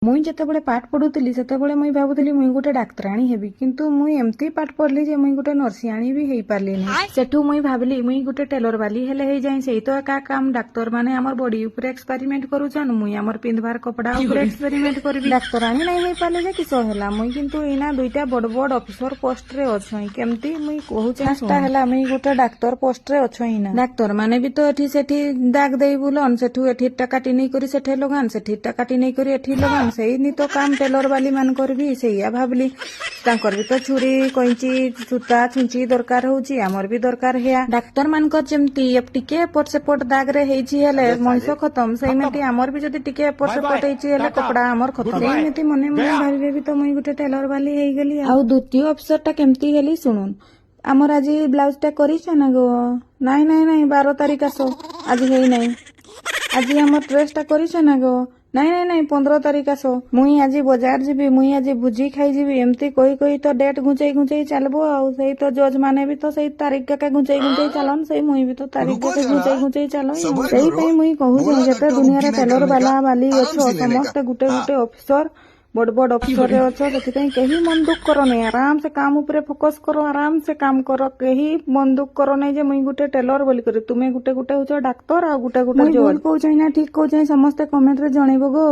मुई जेतेबेले पाठ पढ़ुली सेतेबेले मुई भाबुଥିଲି मुई गोटे डाक्तराणी हेबी किंतु मुई एमती पाठ पढ़ली जे मुई गोटे नर्सियाणी भी हेई पारली नहीं। सेठू मुई भाबली मुई गोटे टेलर वाली हेले हेई जाई सेई तो का काम डाक्तर माने हमर बॉडी ऊपर एक्सपेरिमेंट करूछन मुई हमर पिंधबार कपड़ा ऊपर एक्सपेरिमेंट करबी डाक्तराणी नहीं हेई पारले जे किसो होला मुई किंतु एना दुईटा बड़ बड़ ऑफिसर पोस्ट रे अछई केमती मुई कहूचे ता होला मुई गोटे डाक्तर पोस्ट रे अछई ना डाक्तर माने भी तो एठी सेठी दाग देई बुलन सेठू एठी टाकाटी नहीं करी सेठे लगान सेठी टाकाटी नहीं करी एठी लगान सेई नि तो काम टेलर वाली मान करबी सेया भाबली तांकर भी तो छुरी कैंची सूता छुंची दरकार होउची हमर भी दरकार हेया डाक्तर मान को जेमती अब टिके एपट सेपट दाग रे हेइची हेले मनिष खत्म सेइमेती हमर भी जदी टिके एपट सेपट हेइची हेले कपड़ा हमर खत्म सेइमेती मने मने भाबी भी तो मुई गुटे टेलर वाली हेई गेली आ द्वितीय अफसर टा केमती हेली सुनुन हमर आज ब्लाउज टा करिछ ना गो नाही नाही नाही 12 तारिख आसो आज हेई नाही आज हमर ड्रेस टा करिछ ना गो नहीं नहीं नहीं 15 तारिख आसो मुई आज बाजार जीबी मुई आज भुजी खाई जीबी एमती कही कही तो डेट घुंचई घुंचई चलबो आउ सही तो जज माने भी तो सही तारीख का घुंचई घुंचई चलन सही मुई भी तो तारीख का घुंचई घुंचई चलो सही पई मुई कहू जते दुनिया रे टेलर वाला वाली अछो समस्त गुटे गुटे ऑफिसर बड़ बड़ ऑफिसर रे अछो सेति कहीं मन दुख करो नहीं आराम से काम ऊपर फोकस करो आराम से काम करो कहीं मन दुख करो नहीं जे मुई गुटे टेलर बोली करे तुमे गुटे गुटे होचो डाक्टर आ गुटे गुटे जज कहू ना ठीक कहू समस्त कमेंट रे जणैबो गो।